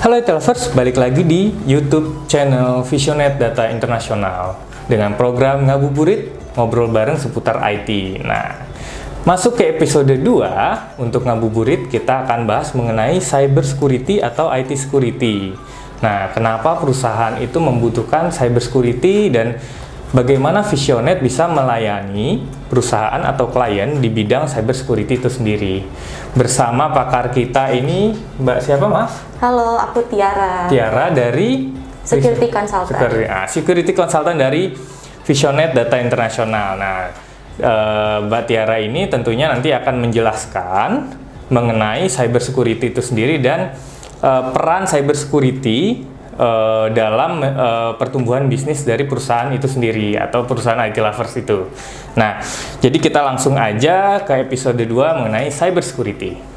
Halo IT-lovers, balik lagi di YouTube channel Visionet Data Internasional dengan program Ngabuburit, ngobrol bareng seputar IT. Nah, masuk ke episode 2, untuk Ngabuburit kita akan bahas mengenai cyber security atau IT security. Nah, kenapa perusahaan itu membutuhkan cyber security dan bagaimana Visionet bisa melayani perusahaan atau klien di bidang cyber security itu sendiri. Bersama pakar kita ini, Mbak siapa, Mas? Halo, aku Tiara. Tiara dari Security Consultant. Security Consultant dari Visionet Data Internasional. Nah, Mbak Tiara ini tentunya nanti akan menjelaskan mengenai cyber security itu sendiri dan peran cyber security dalam pertumbuhan bisnis dari perusahaan itu sendiri atau perusahaan IT lovers itu. Nah, jadi kita langsung aja ke episode 2 mengenai cyber security.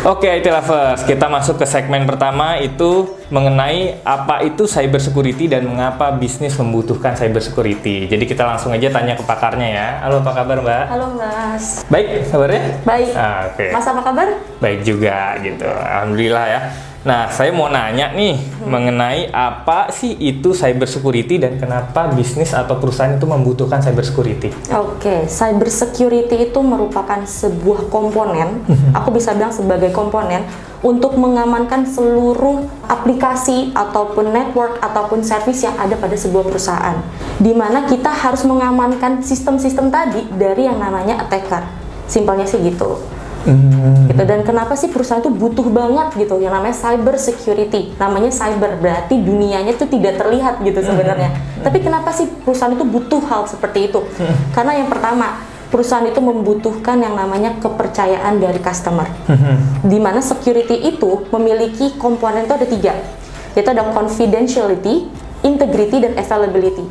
Oke, IT lovers, kita masuk ke segmen pertama, itu mengenai apa itu cyber security dan mengapa bisnis membutuhkan cyber security. Jadi kita langsung aja tanya ke pakarnya ya. Halo, apa kabar, Mbak? Halo, Mas. Baik, kabarnya? Baik. Oke. Mas, apa kabar? Baik juga gitu. Alhamdulillah ya. Nah, saya mau nanya nih mengenai apa sih itu cyber security dan kenapa bisnis atau perusahaan itu membutuhkan cyber security. Oke, cyber security itu merupakan sebuah komponen, aku bisa bilang sebagai komponen untuk mengamankan seluruh aplikasi ataupun network ataupun service yang ada pada sebuah perusahaan. Di mana kita harus mengamankan sistem-sistem tadi dari yang namanya attacker. Simpelnya sih gitu. Gitu. Dan kenapa sih perusahaan itu butuh banget gitu yang namanya cyber security. Namanya cyber berarti dunianya itu tidak terlihat gitu sebenarnya. Tapi kenapa sih perusahaan itu butuh hal seperti itu? Karena yang pertama, perusahaan itu membutuhkan yang namanya kepercayaan dari customer. Di mana security itu memiliki komponen itu ada 3. Yaitu ada confidentiality, integrity, dan availability.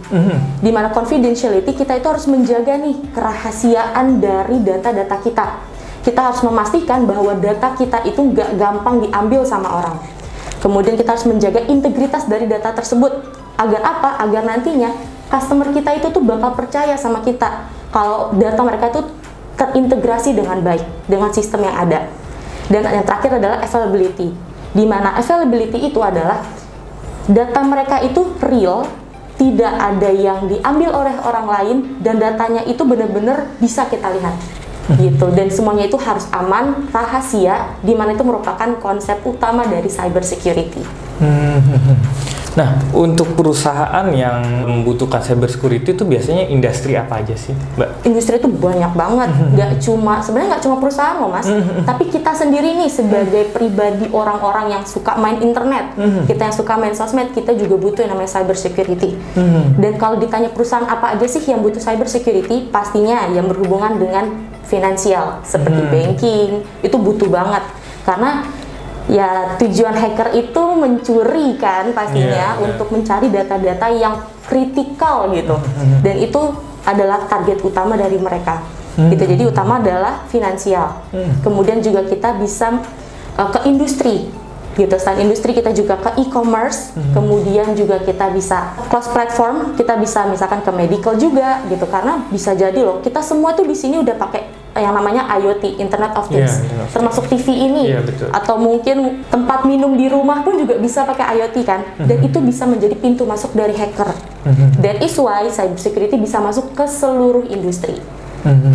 Di mana confidentiality kita itu harus menjaga nih kerahasiaan dari data-data kita. Kita harus memastikan bahwa data kita itu nggak gampang diambil sama orang. Kemudian kita harus menjaga integritas dari data tersebut. Agar apa? Agar nantinya customer kita itu tuh bakal percaya sama kita kalau data mereka itu terintegrasi dengan baik dengan sistem yang ada. Dan yang terakhir adalah availability. Di mana availability itu adalah data mereka itu real, tidak ada yang diambil oleh orang lain, dan datanya itu benar-benar bisa kita lihat. Gitu, dan semuanya itu harus aman, rahasia, di mana itu merupakan konsep utama dari cyber security. Nah, untuk perusahaan yang membutuhkan cyber security itu biasanya industri apa aja sih, Mbak? Industri itu banyak banget, sebenarnya nggak cuma perusahaan loh, Mas, tapi kita sendiri nih sebagai pribadi orang-orang yang suka main internet, kita yang suka main sosmed, kita juga butuh yang namanya cyber security. Dan kalau ditanya perusahaan apa aja sih yang butuh cyber security, pastinya yang berhubungan dengan finansial seperti banking itu butuh banget, karena ya tujuan hacker itu mencuri kan pastinya untuk mencari data-data yang kritikal gitu, dan itu adalah target utama dari mereka. Gitu, jadi utama adalah finansial. Kemudian juga kita bisa ke industri gitu, selain industri kita juga ke e-commerce, kemudian juga kita bisa cross platform, kita bisa misalkan ke medical juga gitu, karena bisa jadi loh kita semua tuh di sini udah pakai yang namanya IoT, Internet of Things, termasuk TV ini, atau mungkin tempat minum di rumah pun juga bisa pakai IoT kan, dan itu bisa menjadi pintu masuk dari hacker. That is why cyber security bisa masuk ke seluruh industri.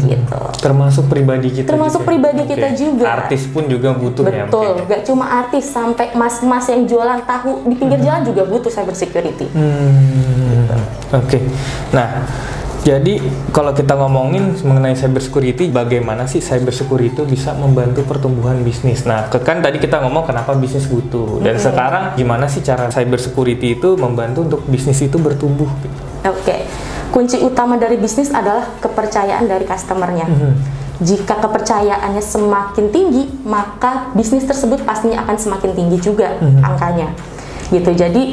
Gitu. Termasuk pribadi kita. Termasuk pribadi kita juga. Artis pun juga butuh. Betul, gak cuma artis, sampai mas-mas yang jualan tahu di pinggir jalan juga butuh cyber security. Oke. Nah, jadi kalau kita ngomongin mengenai cyber security, bagaimana sih cyber security itu bisa membantu pertumbuhan bisnis? Nah, kan tadi kita ngomong kenapa bisnis butuh, dan sekarang gimana sih cara cyber security itu membantu untuk bisnis itu bertumbuh? Oke. Kunci utama dari bisnis adalah kepercayaan dari customernya. Jika kepercayaannya semakin tinggi, maka bisnis tersebut pastinya akan semakin tinggi juga angkanya. Gitu. Jadi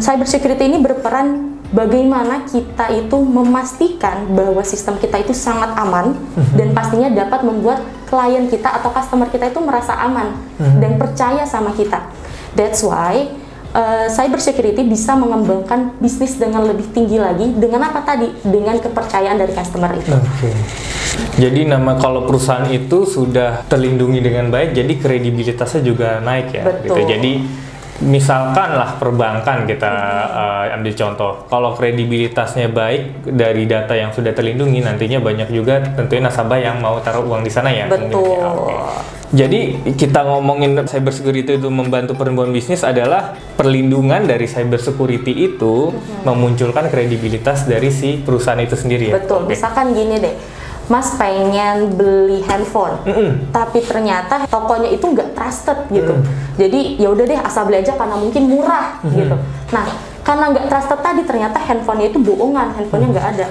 cyber security ini berperan bagaimana kita itu memastikan bahwa sistem kita itu sangat aman dan pastinya dapat membuat klien kita atau customer kita itu merasa aman dan percaya sama kita. That's why cyber security bisa mengembangkan bisnis dengan lebih tinggi lagi dengan apa tadi? Dengan kepercayaan dari customer itu. Oke. Jadi kalau perusahaan itu sudah terlindungi dengan baik, jadi kredibilitasnya juga naik ya. Betul. Gitu. Jadi misalkan lah perbankan kita ambil contoh, kalau kredibilitasnya baik dari data yang sudah terlindungi, nantinya banyak juga tentunya nasabah yang mau taruh uang di sana ya. Betul. Mungkin, ya. Oke. Jadi kita ngomongin cyber security itu membantu pertumbuhan bisnis adalah perlindungan dari cyber security itu memunculkan kredibilitas dari si perusahaan itu sendiri ya. Betul. Oke. Misalkan gini deh, Mas pengen beli handphone, tapi ternyata tokonya itu nggak trusted gitu. Jadi ya udah deh asal beli aja karena mungkin murah gitu. Nah, karena nggak trusted tadi ternyata handphonenya itu bohongan, handphonenya nggak ada.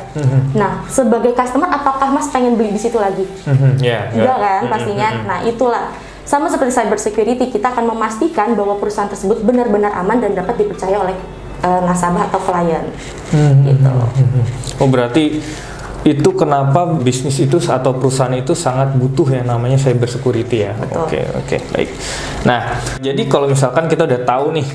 Nah, sebagai customer apakah Mas pengen beli di situ lagi? Enggak kan pastinya. Nah, itulah sama seperti cyber security, kita akan memastikan bahwa perusahaan tersebut benar-benar aman dan dapat dipercaya oleh nasabah atau klien. Gitu. Oh, berarti itu kenapa bisnis itu atau perusahaan itu sangat butuh yang namanya cyber security ya. Betul. Oke, baik. Nah, jadi kalau misalkan kita udah tahu nih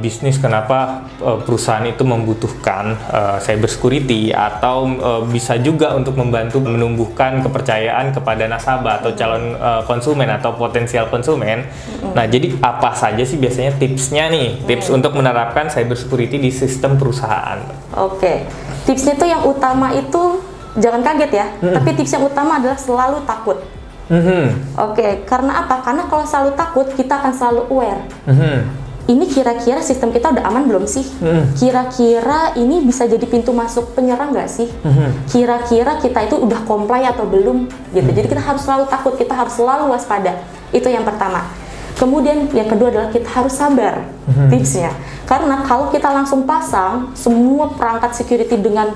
bisnis kenapa perusahaan itu membutuhkan cyber security atau bisa juga untuk membantu menumbuhkan kepercayaan kepada nasabah atau calon konsumen atau potensial konsumen. Nah, jadi apa saja sih biasanya tipsnya nih? Tips untuk menerapkan cyber security di sistem perusahaan. Oke. Tipsnya tuh yang utama itu jangan kaget ya, tapi tips yang utama adalah selalu takut. Oke, karena apa? Karena kalau selalu takut, kita akan selalu aware. Ini kira-kira sistem kita udah aman belum sih? Kira-kira ini bisa jadi pintu masuk penyerang nggak sih? Kira-kira kita itu udah comply atau belum? Gitu. Jadi kita harus selalu takut, kita harus selalu waspada. Itu yang pertama. Kemudian yang kedua adalah kita harus sabar, tipsnya. Karena kalau kita langsung pasang semua perangkat security dengan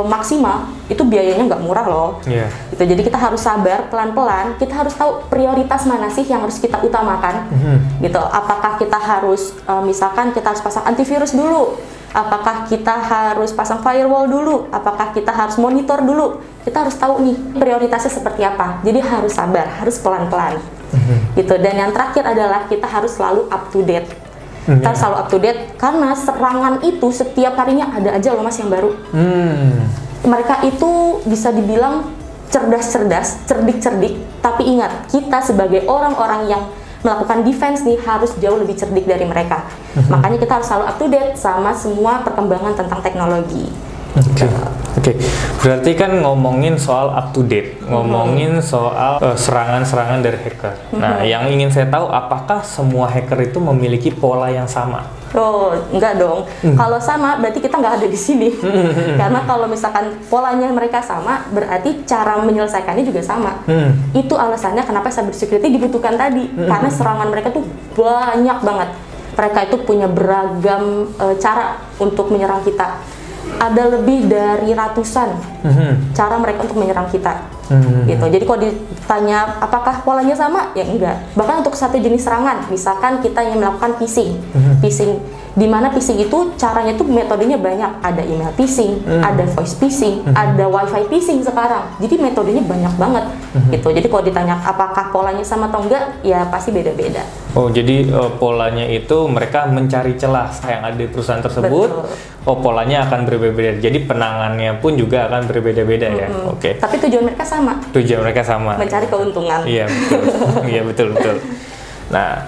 maksimal, itu biayanya nggak murah loh. Gitu. Jadi kita harus sabar, pelan-pelan. Kita harus tahu prioritas mana sih yang harus kita utamakan. Gitu. Apakah kita harus, misalkan kita harus pasang antivirus dulu? Apakah kita harus pasang firewall dulu? Apakah kita harus monitor dulu? Kita harus tahu nih prioritasnya seperti apa. Jadi harus sabar, harus pelan-pelan. Gitu. Dan yang terakhir adalah kita harus selalu up to date. Kita selalu up to date karena serangan itu setiap harinya ada aja loh Mas yang baru. Mereka itu bisa dibilang cerdas-cerdas, cerdik-cerdik, tapi ingat kita sebagai orang-orang yang melakukan defense nih harus jauh lebih cerdik dari mereka. Makanya kita harus selalu up to date sama semua perkembangan tentang teknologi. Oke. Berarti kan ngomongin soal up to date, ngomongin soal serangan-serangan dari hacker. Nah, yang ingin saya tahu apakah semua hacker itu memiliki pola yang sama? Oh, enggak dong. Kalau sama berarti kita nggak ada di sini. Karena kalau misalkan polanya mereka sama, berarti cara menyelesaikannya juga sama. Itu alasannya kenapa cyber security dibutuhkan tadi. Karena serangan mereka tuh banyak banget. Mereka itu punya beragam cara untuk menyerang kita. Ada lebih dari ratusan cara mereka untuk menyerang kita. Gitu. Jadi kalau ditanya apakah polanya sama, ya enggak. Bahkan untuk satu jenis serangan, misalkan kita ingin melakukan phishing, di mana phishing itu caranya tuh metodenya banyak. Ada email phishing, ada voice phishing, ada wifi phishing sekarang. Jadi metodenya banyak banget. Gitu. Jadi kalau ditanya apakah polanya sama atau enggak, ya pasti beda-beda. Oh, jadi polanya itu mereka mencari celah yang ada di perusahaan tersebut. Betul. Oh, polanya akan berbeda-beda. Jadi penanganannya pun juga akan berbeda-beda ya. Oke. Tapi tujuan mereka sama. Tujuan mereka sama. Mencari keuntungan. Iya, betul. Iya, betul. Nah,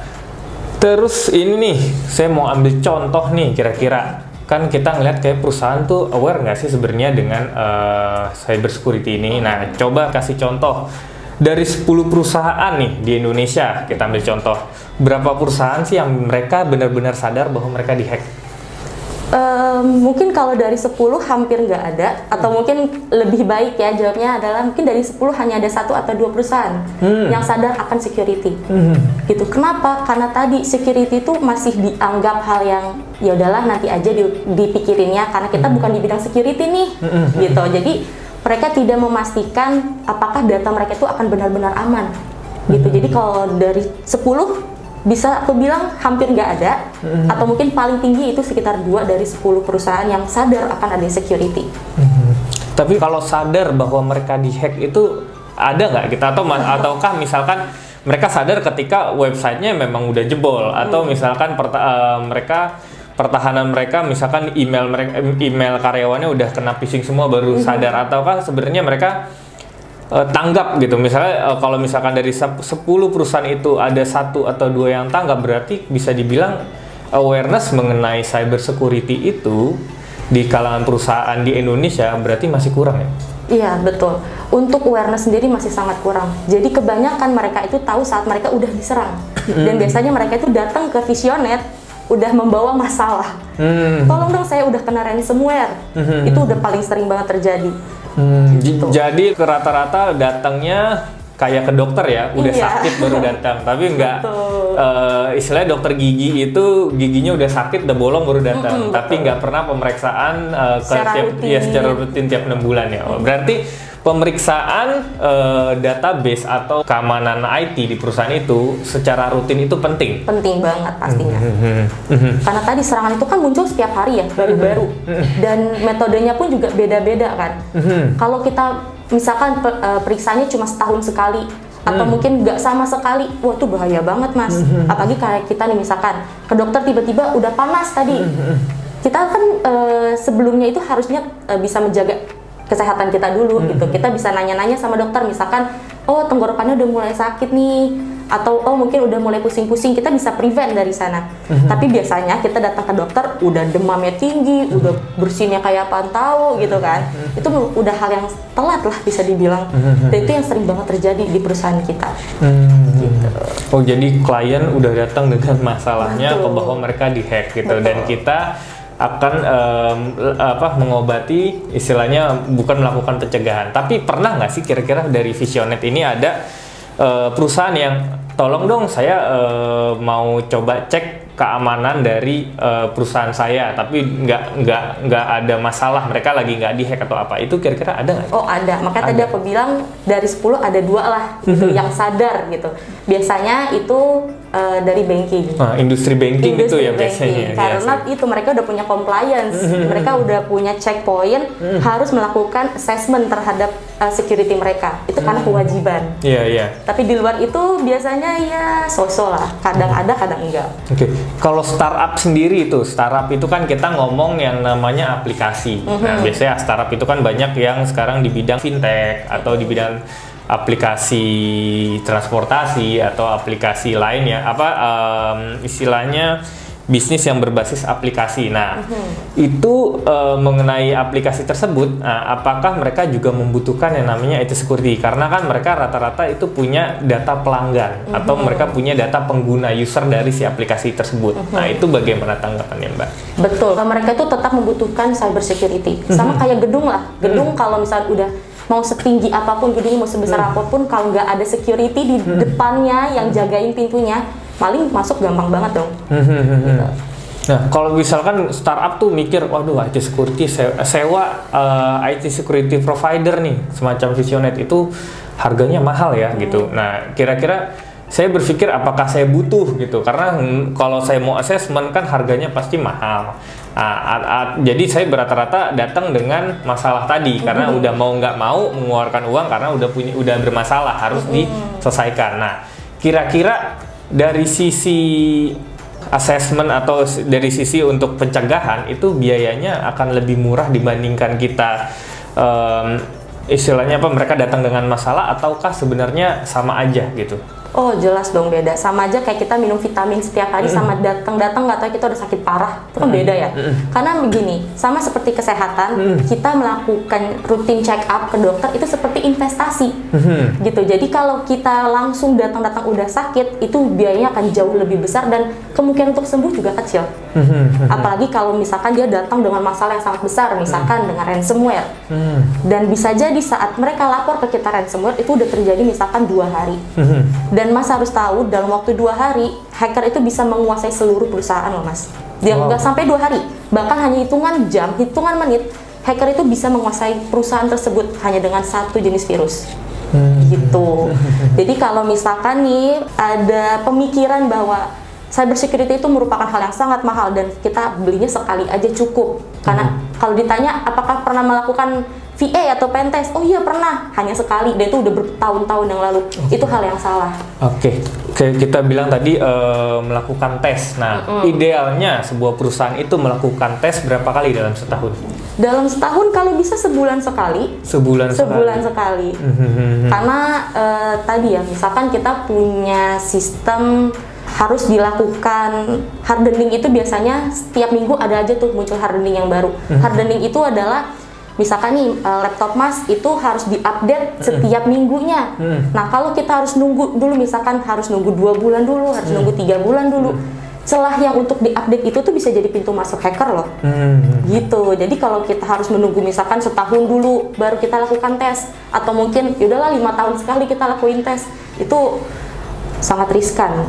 terus ini nih, saya mau ambil contoh nih kira-kira. Kan kita ngeliat kayak perusahaan tuh aware nggak sih sebenarnya dengan cyber security ini. Nah, coba kasih contoh. Dari 10 perusahaan nih di Indonesia, kita ambil contoh. Berapa perusahaan sih yang mereka benar-benar sadar bahwa mereka dihack? Mungkin kalau dari 10 hampir nggak ada, atau mungkin lebih baik ya jawabnya adalah mungkin dari 10 hanya ada 1 atau 2 perusahaan yang sadar akan security. Gitu. Kenapa? Karena tadi security itu masih dianggap hal yang ya udahlah nanti aja dipikirinnya karena kita bukan di bidang security nih. Gitu. Jadi mereka tidak memastikan apakah data mereka itu akan benar-benar aman. Gitu. Jadi kalau dari 10 bisa aku bilang hampir nggak ada, atau mungkin paling tinggi itu sekitar 2 dari 10 perusahaan yang sadar akan ada security. Tapi kalau sadar bahwa mereka dihack itu ada nggak kita ataukah misalkan mereka sadar ketika websitenya memang udah jebol atau misalkan mereka pertahanan mereka misalkan email karyawannya udah kena phishing semua baru sadar, ataukah sebenarnya mereka tanggap gitu. Misalnya kalau misalkan dari 10 perusahaan itu ada 1 atau 2 yang tanggap, berarti bisa dibilang awareness mengenai cyber security itu di kalangan perusahaan di Indonesia berarti masih kurang ya? Iya, betul. Untuk awareness sendiri masih sangat kurang. Jadi kebanyakan mereka itu tahu saat mereka udah diserang. Dan biasanya mereka itu datang ke Visionet udah membawa masalah. Tolong dong, saya udah kena ransomware. Itu udah paling sering banget terjadi. Gitu. Jadi rata-rata datangnya kayak ke dokter ya, udah sakit baru datang. Tapi enggak, istilahnya dokter gigi itu giginya udah sakit, udah bolong baru datang. Tapi nggak pernah pemeriksaan secara rutin tiap 6 bulan ya. Berarti pemeriksaan database atau keamanan IT di perusahaan itu secara rutin itu penting. Penting banget pastinya. Karena tadi serangan itu kan muncul setiap hari ya, baru-baru. Dan metodenya pun juga beda-beda kan. Kalau kita misalkan periksanya cuma setahun sekali atau mungkin nggak sama sekali, wah itu bahaya banget mas. Apalagi kayak kita nih misalkan ke dokter tiba-tiba udah panas tadi. Kita kan sebelumnya itu harusnya bisa menjaga kesehatan kita dulu gitu. Kita bisa nanya-nanya sama dokter misalkan, oh tenggorokannya udah mulai sakit nih, atau oh mungkin udah mulai pusing-pusing, kita bisa prevent dari sana. Tapi biasanya kita datang ke dokter udah demamnya tinggi, udah bersinnya kayak apaan tahu gitu kan. Itu udah hal yang telat lah bisa dibilang. Dan itu yang sering banget terjadi di perusahaan kita. Gitu. Oh jadi klien udah datang dengan masalahnya bahwa mereka dihack gitu. Dan kita akan mengobati, istilahnya bukan melakukan pencegahan. Tapi pernah nggak sih kira-kira dari Visionet ini ada perusahaan yang tolong dong saya mau coba cek keamanan dari perusahaan saya, tapi nggak ada masalah, mereka lagi nggak dihack atau apa, itu kira-kira ada nggak? Oh ada, makanya tadi aku bilang dari 10 ada 2 lah gitu, yang sadar gitu. Biasanya itu dari banking. Industri banking itu ya biasanya. Karena itu mereka udah punya compliance, mereka udah punya checkpoint, harus melakukan assessment terhadap security mereka. Itu karena kewajiban. Iya. Tapi di luar itu biasanya ya so-so lah, kadang ada, kadang enggak. Oke. Kalau startup sendiri itu, startup itu kan kita ngomong yang namanya aplikasi. Nah, biasanya startup itu kan banyak yang sekarang di bidang fintech atau di bidang aplikasi transportasi atau aplikasi lainnya, istilahnya bisnis yang berbasis aplikasi. Nah, itu mengenai aplikasi tersebut, apakah mereka juga membutuhkan yang namanya IT security? Karena kan mereka rata-rata itu punya data pelanggan atau mereka punya data pengguna user dari si aplikasi tersebut. Nah, itu bagaimana tanggapannya, Mbak? Betul, mereka itu tetap membutuhkan cyber security. Sama kayak gedung lah. Gedung kalau misalnya udah mau setinggi apapun gedungnya, mau sebesar apapun, kalau nggak ada security di depannya yang jagain pintunya, maling masuk gampang banget dong. Gitu. Nah, kalau misalkan startup tuh mikir, waduh IT security sewa IT security provider nih, semacam Visionet itu harganya mahal ya gitu. Nah, kira-kira saya berpikir apakah saya butuh gitu, karena kalau saya mau assessment kan harganya pasti mahal. Jadi saya rata-rata datang dengan masalah tadi karena udah mau nggak mau mengeluarkan uang karena udah bermasalah, harus diselesaikan. Nah, kira-kira dari sisi assessment atau dari sisi untuk pencegahan itu biayanya akan lebih murah dibandingkan kita istilahnya mereka datang dengan masalah, ataukah sebenarnya sama aja gitu? Oh jelas dong beda, sama aja kayak kita minum vitamin setiap hari sama datang nggak tahu kita udah sakit parah, itu kan beda ya. Karena begini, sama seperti kesehatan, kita melakukan rutin check up ke dokter itu seperti investasi gitu. Jadi kalau kita langsung datang udah sakit, itu biayanya akan jauh lebih besar dan kemungkinan untuk sembuh juga kecil. Apalagi kalau misalkan dia datang dengan masalah yang sangat besar, misalkan dengan ransomware. Dan bisa jadi saat mereka lapor ke kita ransomware itu udah terjadi misalkan 2 hari. Dan Mas harus tahu dalam waktu 2 hari hacker itu bisa menguasai seluruh perusahaan loh Mas. Dia nggak sampai 2 hari, bahkan hanya hitungan jam, hitungan menit, hacker itu bisa menguasai perusahaan tersebut hanya dengan 1 jenis virus. Gitu. Jadi kalau misalkan nih ada pemikiran bahwa cyber security itu merupakan hal yang sangat mahal dan kita belinya sekali aja cukup. Karena kalau ditanya apakah pernah melakukan VA atau pentest? Oh iya pernah, hanya sekali, dan itu udah bertahun-tahun yang lalu. Itu hal yang salah. Oke, kita bilang tadi melakukan tes. Nah, idealnya sebuah perusahaan itu melakukan tes berapa kali dalam setahun? Dalam setahun kalau bisa sebulan sekali. Sebulan sekali. Karena tadi ya, misalkan kita punya sistem harus dilakukan hardening, itu biasanya setiap minggu ada aja tuh muncul hardening yang baru. Hardening itu adalah misalkan nih laptop Mas itu harus diupdate setiap minggunya. Nah kalau kita harus nunggu dulu, misalkan harus nunggu 2 bulan dulu, harus nunggu 3 bulan dulu. Celah yang untuk diupdate itu tuh bisa jadi pintu masuk hacker loh. Gitu. Jadi kalau kita harus menunggu misalkan setahun dulu baru kita lakukan tes, atau mungkin yaudahlah 5 tahun sekali kita lakuin tes, itu sangat riskan.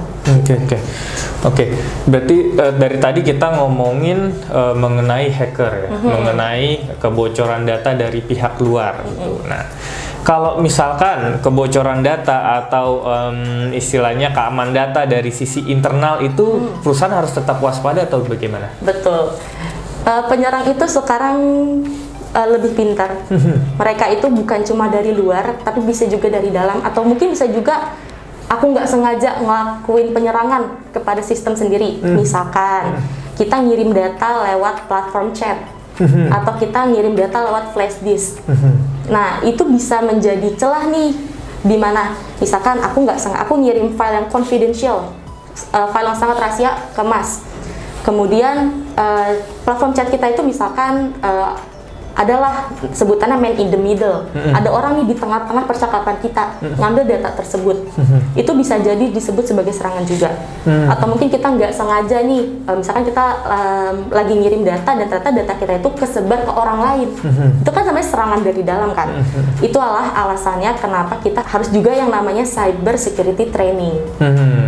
Oke. Berarti dari tadi kita ngomongin mengenai hacker ya, mengenai kebocoran data dari pihak luar. Gitu. Nah, kalau misalkan kebocoran data atau istilahnya keamanan data dari sisi internal itu perusahaan harus tetap waspada atau bagaimana? Betul. Penyerang itu sekarang lebih pintar. Mereka itu bukan cuma dari luar, tapi bisa juga dari dalam, atau mungkin bisa juga aku nggak sengaja ngelakuin penyerangan kepada sistem sendiri. Misalkan kita ngirim data lewat platform chat, atau kita ngirim data lewat flash disk. Nah itu bisa menjadi celah nih, dimana misalkan aku ngirim file yang confidential, file yang sangat rahasia ke Mas. Kemudian platform chat kita itu misalkan adalah sebutannya man in the middle. Ada orang nih di tengah-tengah percakapan kita ngambil data tersebut. Itu bisa jadi disebut sebagai serangan juga. Atau mungkin kita nggak sengaja nih, misalkan kita lagi ngirim data dan ternyata data kita itu kesebar ke orang lain. Itu kan namanya serangan dari dalam kan. Itu adalah alasannya kenapa kita harus juga yang namanya cyber security training.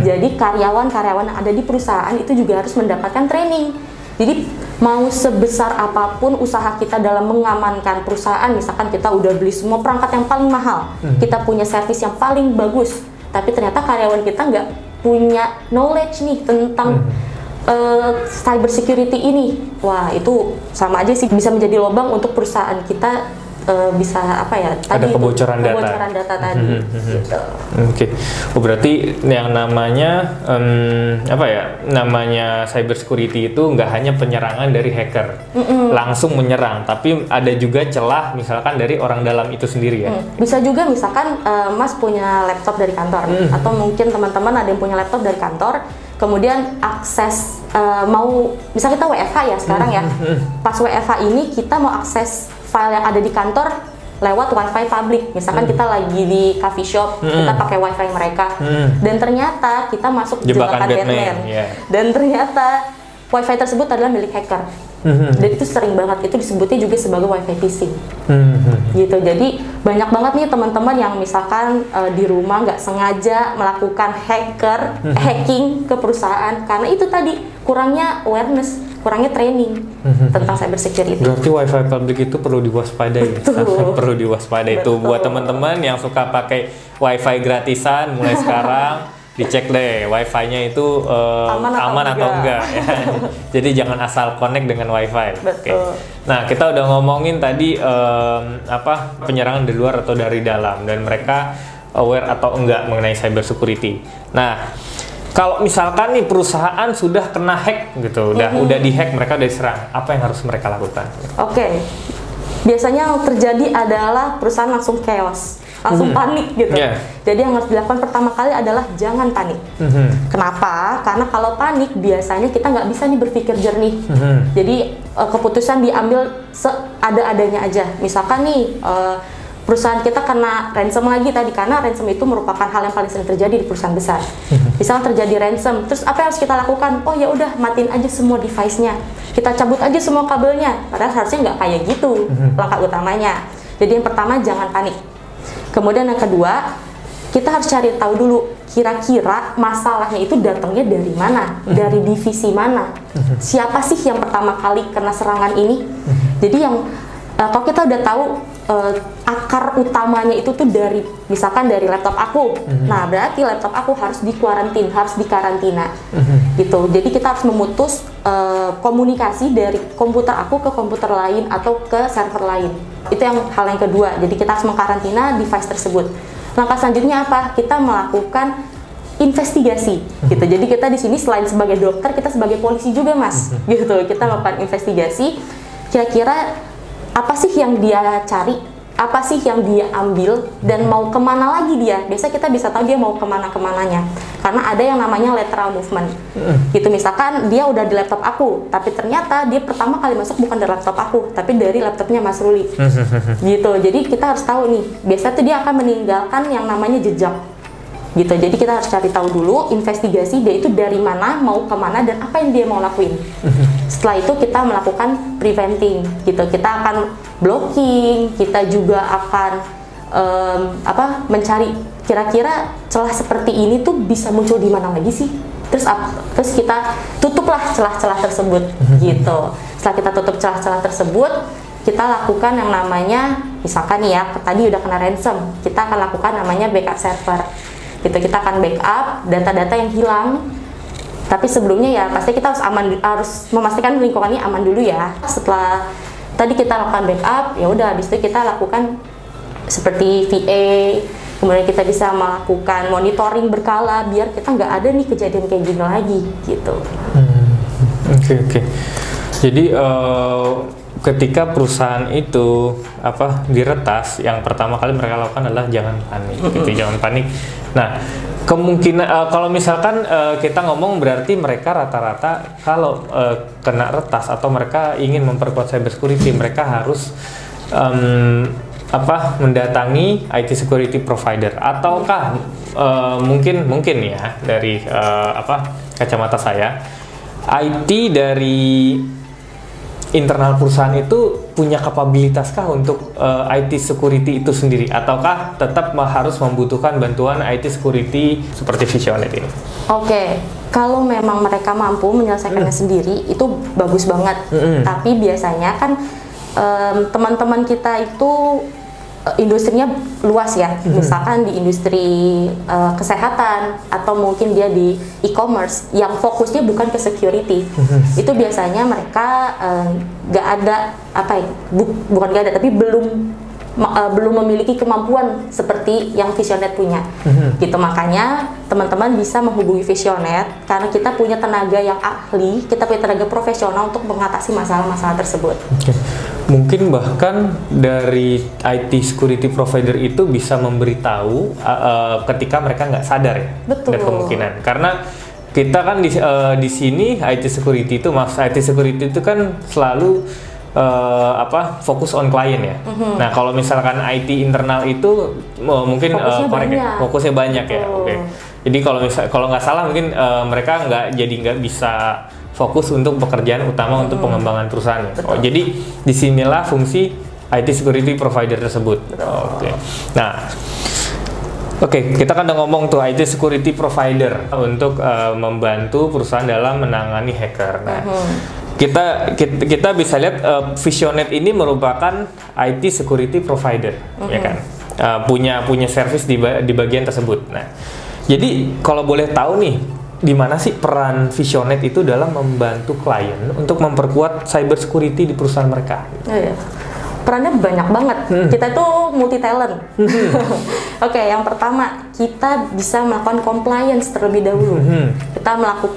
Jadi karyawan-karyawan yang ada di perusahaan itu juga harus mendapatkan training. Jadi mau sebesar apapun usaha kita dalam mengamankan perusahaan, misalkan kita udah beli semua perangkat yang paling mahal, kita punya servis yang paling bagus, tapi ternyata karyawan kita nggak punya knowledge nih tentang cyber security ini, wah itu sama aja sih bisa menjadi lubang untuk perusahaan kita. Bisa apa ya? Ada kebocoran data tadi. Gitu. Oke. Berarti yang namanya namanya cyber security itu nggak hanya penyerangan dari hacker, langsung menyerang, tapi ada juga celah misalkan dari orang dalam itu sendiri ya. Bisa juga misalkan Mas punya laptop dari kantor, atau mungkin teman-teman ada yang punya laptop dari kantor, kemudian akses mau misal kita WFH ya sekarang ya, pas WFH ini kita mau akses file yang ada di kantor lewat wifi publik, misalkan kita lagi di coffee shop, kita pakai wifi mereka, dan ternyata kita masuk jebakan Batman. Dan ternyata wifi tersebut adalah milik hacker. Dan itu sering banget, itu disebutnya juga sebagai wifi phishing. Gitu. Jadi banyak banget nih teman-teman yang misalkan di rumah nggak sengaja melakukan hacking ke perusahaan karena itu tadi kurangnya awareness, kurangnya training tentang cyber security. Berarti wifi public itu perlu diwaspadai. Perlu diwaspadai. Itu buat teman-teman yang suka pakai wifi gratisan mulai sekarang. Dicek deh wifi-nya itu aman atau enggak ya. Jadi jangan asal connect dengan wifi. Betul. Nah, kita udah ngomongin tadi penyerangan dari luar atau dari dalam, dan mereka aware atau enggak mengenai cyber security. Nah, kalau misalkan nih perusahaan sudah kena hack gitu, udah dihack, mereka udah diserang, apa yang harus mereka lakukan? Oke. Biasanya yang terjadi adalah perusahaan langsung chaos, langsung panik gitu. Jadi yang harus dilakukan pertama kali adalah jangan panik. Kenapa? Karena kalau panik biasanya kita nggak bisa nih berpikir jernih. Jadi keputusan diambil seada-adanya aja. Misalkan nih perusahaan kita kena ransom lagi tadi, karena ransom itu merupakan hal yang paling sering terjadi di perusahaan besar. Misalnya terjadi ransom, terus apa yang harus kita lakukan? Oh ya udah, matiin aja semua device-nya, kita cabut aja semua kabelnya. Padahal harusnya nggak kayak gitu langkah utamanya. Jadi yang pertama jangan panik. Kemudian yang kedua, kita harus cari tahu dulu kira-kira masalahnya itu datangnya dari mana, dari divisi mana, siapa sih yang pertama kali kena serangan ini. Jadi yang kalau kita udah tahu akar utamanya itu tuh dari misalkan dari laptop aku, nah berarti laptop aku harus dikuarantin, harus dikarantina, gitu. Jadi kita harus memutus komunikasi dari komputer aku ke komputer lain atau ke server lain. Itu yang hal yang kedua. Jadi kita harus mengkarantina device tersebut. Langkah selanjutnya apa? Kita melakukan investigasi gitu. Jadi kita di sini selain sebagai dokter, kita sebagai polisi juga, Mas. Gitu. Kita melakukan investigasi. Kira-kira apa sih yang dia cari? Apa sih yang dia ambil dan mau kemana lagi dia? Biasa kita bisa tahu dia mau kemana-kemananya. Karena ada yang namanya lateral movement. Gitu, misalkan dia udah di laptop aku, tapi ternyata dia pertama kali masuk bukan dari laptop aku, tapi dari laptopnya Mas Ruli. Gitu. Jadi kita harus tahu nih, biasa tuh dia akan meninggalkan yang namanya jejak. Gitu. Jadi kita harus cari tahu dulu, investigasi dia itu dari mana, mau kemana, dan apa yang dia mau lakuin. Setelah itu kita melakukan preventing, gitu. Kita akan blocking, kita juga akan mencari kira-kira celah seperti ini tuh bisa muncul di mana lagi sih. Terus kita tutuplah celah-celah tersebut, gitu. Setelah kita tutup celah-celah tersebut, kita lakukan yang namanya, misalkan nih ya, tadi udah kena ransom, kita akan lakukan namanya backup server. Gitu, kita akan backup data-data yang hilang. Tapi sebelumnya ya pasti kita harus memastikan lingkungan ini aman dulu ya. Setelah tadi kita lakukan backup, ya udah habis itu kita lakukan seperti VA. Kemudian kita bisa melakukan monitoring berkala biar kita nggak ada nih kejadian kayak gini lagi gitu. Oke. Jadi ketika perusahaan itu diretas, yang pertama kali mereka lakukan adalah jangan panik, gitu, jangan panik. Nah, kemungkinan kalau misalkan kita ngomong berarti mereka rata-rata kalau kena retas atau mereka ingin memperkuat cyber security, mereka harus mendatangi IT security provider, ataukah mungkin ya dari kacamata saya, IT dari internal perusahaan itu punya kapabilitaskah untuk IT security itu sendiri, ataukah tetap harus membutuhkan bantuan IT security seperti Visionet ini? Oke, kalau memang mereka mampu menyelesaikannya sendiri itu bagus banget. Tapi biasanya kan teman-teman kita itu industrinya luas ya, misalkan di industri kesehatan atau mungkin dia di e-commerce yang fokusnya bukan ke security. Itu biasanya mereka nggak ada bukan nggak ada, tapi belum memiliki kemampuan seperti yang Visionet punya. Gitu, makanya teman-teman bisa menghubungi Visionet karena kita punya tenaga yang ahli, kita punya tenaga profesional untuk mengatasi masalah-masalah tersebut. Mungkin bahkan dari IT security provider itu bisa memberitahu ketika mereka nggak sadar ya. Betul. Ada kemungkinan karena kita kan di sini IT security itu kan selalu fokus on client ya. Nah, kalau misalkan IT internal itu mungkin fokusnya banyak ya. Oke. Jadi kalau nggak salah mungkin mereka nggak bisa fokus untuk pekerjaan utama untuk pengembangan perusahaan. Jadi disinilah fungsi IT security provider tersebut. Oke, kita kan udah ngomong tuh IT security provider untuk membantu perusahaan dalam menangani hacker. Nah, kita bisa lihat Visionet ini merupakan IT security provider, ya kan? Punya service di bagian tersebut. Nah, jadi kalau boleh tahu nih, di mana sih peran Visionet itu dalam membantu klien untuk memperkuat cyber security di perusahaan mereka? Iya. Perannya banyak banget. Kita tuh multi talent. Oke, yang pertama kita bisa melakukan compliance terlebih dahulu.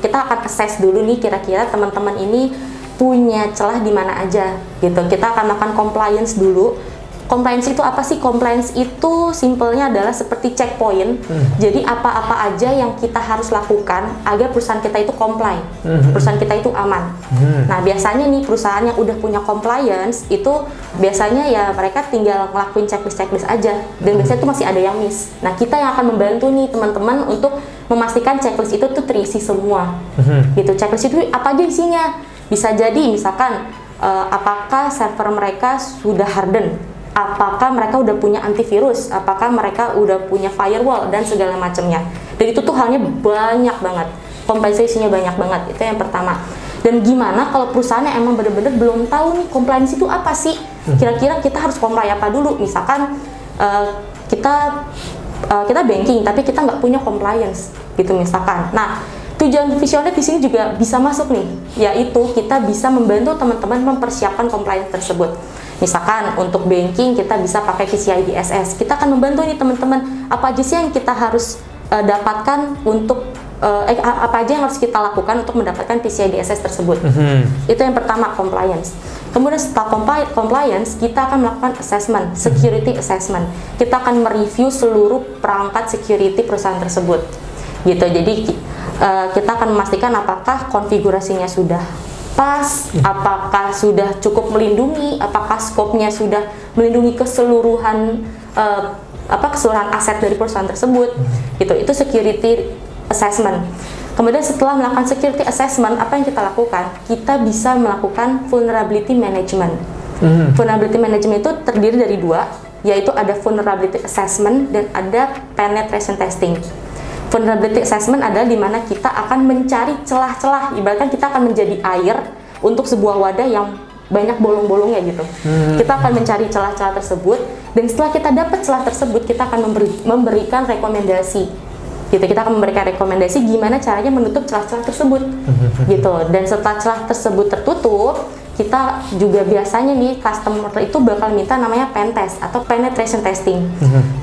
Kita akan assess dulu nih kira-kira teman-teman ini punya celah di mana aja gitu. Kita akan melakukan compliance dulu. Compliance itu apa sih? Compliance itu simpelnya adalah seperti checkpoint. Jadi apa-apa aja yang kita harus lakukan agar perusahaan kita itu comply, perusahaan kita itu aman. Nah, biasanya nih perusahaan yang udah punya compliance itu biasanya ya mereka tinggal ngelakuin checklist aja, dan biasanya itu masih ada yang miss. Nah, kita yang akan membantu nih teman-teman untuk memastikan checklist itu tuh terisi semua. Gitu. Checklist itu apa aja isinya? Bisa jadi misalkan apakah server mereka sudah harden, apakah mereka udah punya antivirus, apakah mereka udah punya firewall, dan segala macamnya. Dan itu tuh halnya banyak banget, kompensasinya banyak banget. Itu yang pertama. Dan gimana kalau perusahaannya emang bener-bener belum tahu nih compliance itu apa sih? Kira-kira kita harus comply apa dulu? Misalkan kita banking tapi kita nggak punya compliance gitu misalkan. Nah, tujuan Visionet di sini juga bisa masuk nih, yaitu kita bisa membantu teman-teman mempersiapkan compliance tersebut. Misalkan untuk banking kita bisa pakai PCI DSS. Kita akan membantu nih teman-teman, apa aja sih yang kita harus dapatkan untuk apa aja yang harus kita lakukan untuk mendapatkan PCI DSS tersebut. Itu yang pertama, compliance. Kemudian setelah compliance, kita akan melakukan assessment, security assessment. Kita akan mereview seluruh perangkat security perusahaan tersebut. Gitu. Jadi kita akan memastikan apakah konfigurasinya sudah pas, apakah sudah cukup melindungi, apakah skopnya sudah melindungi keseluruhan keseluruhan aset dari perusahaan tersebut. Gitu. Itu security assessment. Kemudian setelah melakukan security assessment, apa yang kita lakukan? Kita bisa melakukan vulnerability management. Vulnerability management itu terdiri dari dua, yaitu ada vulnerability assessment dan ada penetration testing. Vulnerability assessment adalah di mana kita akan mencari celah-celah, ibaratkan kita akan menjadi air untuk sebuah wadah yang banyak bolong-bolongnya gitu. Kita akan mencari celah-celah tersebut, dan setelah kita dapat celah tersebut, kita akan memberikan rekomendasi. Gitu, kita akan memberikan rekomendasi gimana caranya menutup celah-celah tersebut. Gitu. Dan setelah celah tersebut tertutup, kita juga biasanya nih customer itu bakal minta namanya pen test atau penetration testing.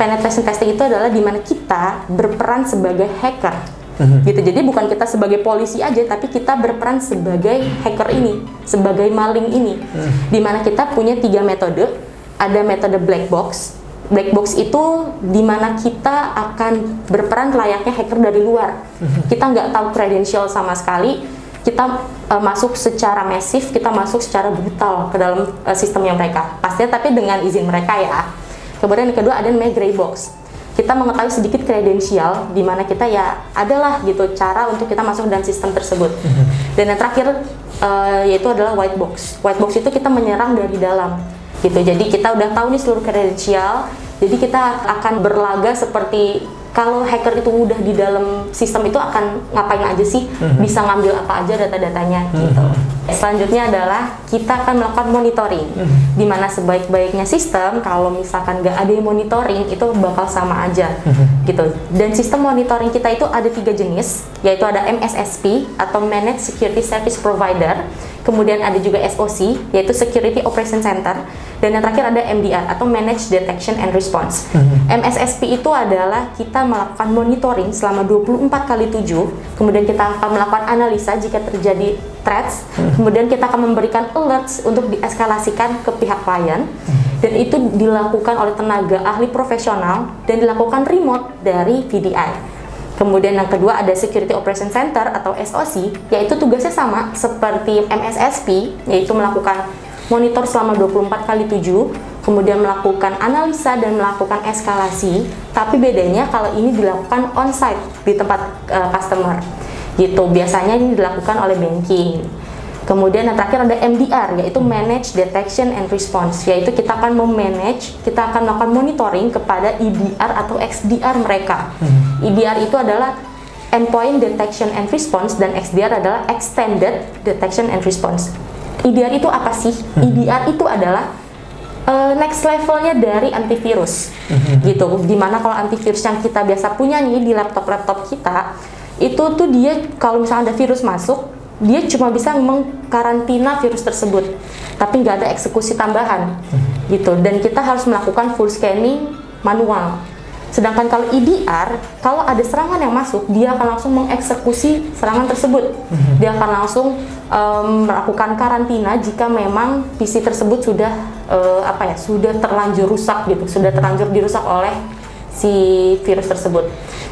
Penetration testing itu adalah di mana kita berperan sebagai hacker. Gitu. Jadi bukan kita sebagai polisi aja, tapi kita berperan sebagai hacker ini, sebagai maling ini. Di mana kita punya 3 metode. Ada metode black box. Black box itu di mana kita akan berperan layaknya hacker dari luar. Kita nggak tahu kredensial sama sekali. Kita masuk secara masif, kita masuk secara brutal ke dalam sistemnya mereka. Pastinya tapi dengan izin mereka ya. Kemudian yang kedua ada namanya gray box. Kita mengetahui sedikit kredensial, di mana kita ya adalah gitu cara untuk kita masuk dalam sistem tersebut. Dan yang terakhir yaitu adalah white box. White box itu kita menyerang dari dalam. Gitu. Jadi kita udah tahu nih seluruh kredensial, jadi kita akan berlaga seperti kalau hacker itu udah di dalam sistem itu akan ngapain aja sih, bisa ngambil apa aja data-datanya gitu. Selanjutnya adalah kita akan melakukan monitoring, di mana sebaik-baiknya sistem kalau misalkan nggak ada yang monitoring itu bakal sama aja gitu. Dan sistem monitoring kita itu ada 3 jenis, yaitu ada MSSP atau Managed Security Service Provider, kemudian ada juga SOC yaitu Security Operation Center, dan yang terakhir ada MDR atau Managed Detection and Response. MSSP itu adalah kita melakukan monitoring selama 24/7, kemudian kita akan melakukan analisa jika terjadi threats, kemudian kita akan memberikan alerts untuk dieskalasikan ke pihak klien, dan itu dilakukan oleh tenaga ahli profesional dan dilakukan remote dari VDI. Kemudian yang kedua ada Security Operation Center atau SOC, yaitu tugasnya sama seperti MSSP, yaitu melakukan monitor selama 24/7, kemudian melakukan analisa dan melakukan eskalasi, tapi bedanya kalau ini dilakukan on-site di tempat customer. Gitu, biasanya ini dilakukan oleh banking. Kemudian yang terakhir ada MDR, yaitu Managed Detection and Response, yaitu kita akan memanage, kita akan melakukan monitoring kepada EDR atau XDR mereka. EDR itu adalah Endpoint Detection and Response, dan XDR adalah Extended Detection and Response. EDR itu apa sih? EDR itu adalah next levelnya dari antivirus, gitu. Dimana kalau antivirus yang kita biasa punya nih di laptop kita, itu tuh dia kalau misalnya ada virus masuk, dia cuma bisa mengkarantina virus tersebut, tapi nggak ada eksekusi tambahan, gitu. Dan kita harus melakukan full scanning manual. Sedangkan kalau EDR, kalau ada serangan yang masuk, dia akan langsung mengeksekusi serangan tersebut. Dia akan langsung melakukan karantina jika memang PC tersebut sudah sudah terlanjur rusak gitu, sudah terlanjur dirusak oleh si virus tersebut,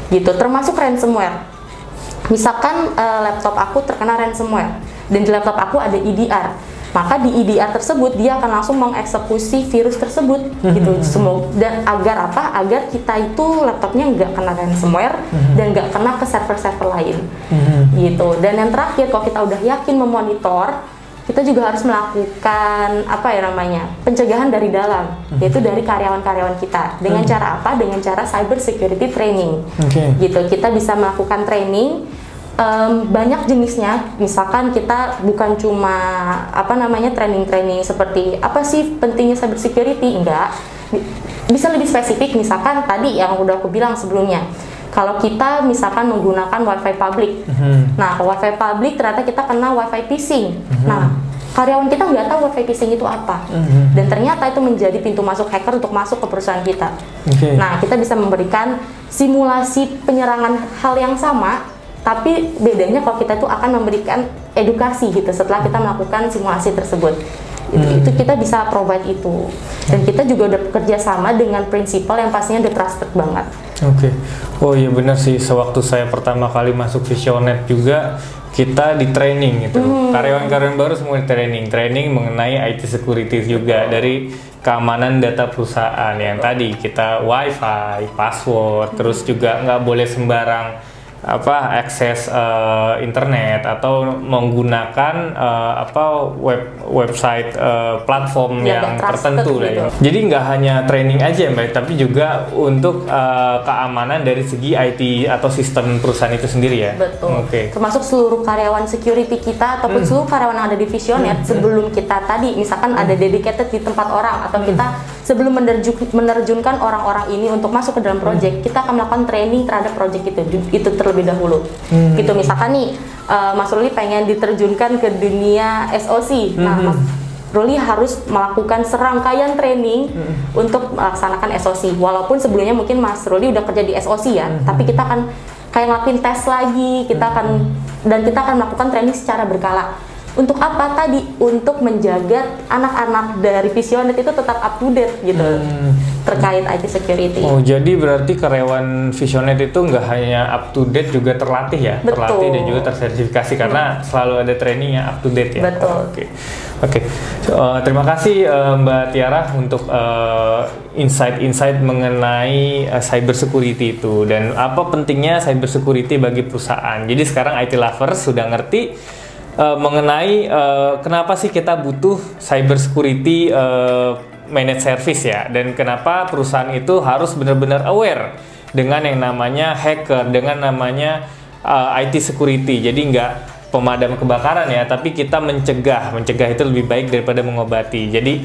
gitu. Termasuk ransomware. Misalkan laptop aku terkena ransomware dan di laptop aku ada EDR, maka di EDR tersebut dia akan langsung mengeksekusi virus tersebut, gitu. Dan agar apa? Agar kita itu laptopnya nggak kena ransomware dan nggak kena ke server-server lain, gitu. Dan yang terakhir, kalau kita udah yakin memonitor, kita juga harus melakukan pencegahan dari dalam, yaitu dari karyawan-karyawan kita. Dengan cara apa? Dengan cara cyber security training, gitu. Kita bisa melakukan training, banyak jenisnya. Misalkan kita bukan cuma training seperti apa sih pentingnya cyber security, enggak. Bisa lebih spesifik, misalkan tadi yang udah aku bilang sebelumnya. Kalau kita misalkan menggunakan wifi public, nah wifi public ternyata kita kena wifi phishing. Nah, karyawan kita nggak tahu web phishing itu apa. Dan ternyata itu menjadi pintu masuk hacker untuk masuk ke perusahaan kita. Nah, kita bisa memberikan simulasi penyerangan hal yang sama, tapi bedanya kalau kita tuh akan memberikan edukasi gitu setelah kita melakukan simulasi tersebut. Itu kita bisa provide itu. Dan kita juga udah bekerja sama dengan prinsipal yang pastinya udah trusted banget. Oh iya benar sih, sewaktu saya pertama kali masuk Visionet juga kita di training gitu. Karyawan-karyawan baru semua di training mengenai IT security juga, dari keamanan data perusahaan yang tadi kita WiFi, password, terus juga nggak boleh sembarang akses internet atau menggunakan website platform yang tertentu lah ya. Jadi nggak hanya training aja Mbak, tapi juga untuk keamanan dari segi IT atau sistem perusahaan itu sendiri ya. Betul. Termasuk seluruh karyawan security kita ataupun seluruh karyawan yang ada di Visionet sebelum kita tadi misalkan ada dedicated di tempat orang atau kita sebelum menerjunkan orang-orang ini untuk masuk ke dalam project, kita akan melakukan training terhadap project itu terlebih dahulu. Gitu misalkan nih Mas Ruli pengen diterjunkan ke dunia SOC. Nah, Mas Ruli harus melakukan serangkaian training untuk melaksanakan SOC. Walaupun sebelumnya mungkin Mas Ruli udah kerja di SOC ya, tapi kita akan kayak ngelakuin tes lagi, kita akan melakukan training secara berkala. Untuk apa tadi? Untuk menjaga anak-anak dari Visionet itu tetap up to date gitu terkait IT security. Oh, jadi berarti karyawan Visionet itu nggak hanya up to date, juga terlatih ya? Betul. Terlatih dan juga tersertifikasi karena selalu ada training yang up to date ya? Betul. Oke. Terima kasih Mbak Tiara untuk insight-insight mengenai cyber security itu dan apa pentingnya cyber security bagi perusahaan. Jadi sekarang IT lovers sudah ngerti mengenai kenapa sih kita butuh cyber security managed service ya, dan kenapa perusahaan itu harus benar-benar aware dengan yang namanya hacker, dengan namanya IT security. Jadi nggak pemadam kebakaran ya, tapi kita mencegah itu lebih baik daripada mengobati. Jadi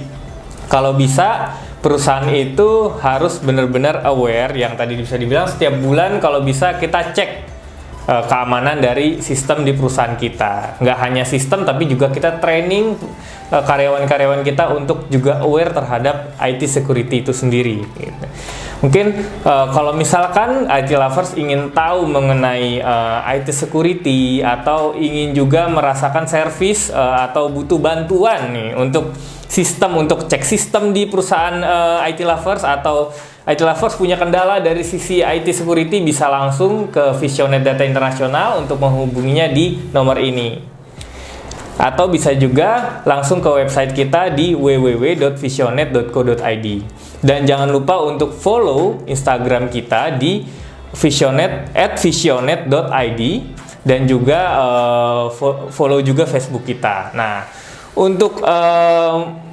kalau bisa perusahaan itu harus benar-benar aware, yang tadi bisa dibilang setiap bulan kalau bisa kita cek keamanan dari sistem di perusahaan kita. Nggak hanya sistem, tapi juga kita training karyawan-karyawan kita untuk juga aware terhadap IT security itu sendiri. Gitu. Mungkin kalau misalkan IT lovers ingin tahu mengenai IT security atau ingin juga merasakan service atau butuh bantuan nih untuk cek sistem di perusahaan IT lovers, atau IT lovers punya kendala dari sisi IT security, bisa langsung ke Visionet Data Internasional untuk menghubunginya di nomor ini. Atau bisa juga langsung ke website kita di www.visionet.co.id. Dan jangan lupa untuk follow Instagram kita di visionet@visionet.id, dan juga follow juga Facebook kita. Nah, untuk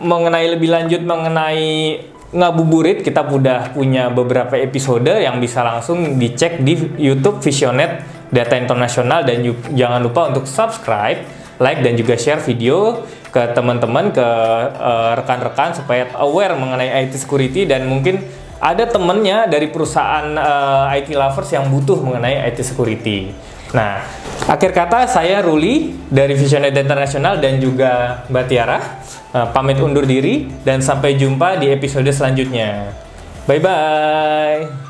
mengenai lebih lanjut mengenai ngabuburit, kita udah punya beberapa episode yang bisa langsung dicek di YouTube Visionet Data Internasional, dan jangan lupa untuk subscribe, like, dan juga share video ke teman-teman, ke rekan-rekan supaya aware mengenai IT security, dan mungkin ada temennya dari perusahaan IT lovers yang butuh mengenai IT security. Nah, akhir kata saya Ruli dari Visionet Data Internasional dan juga Mbak Tiara pamit undur diri, dan sampai jumpa di episode selanjutnya. Bye-bye.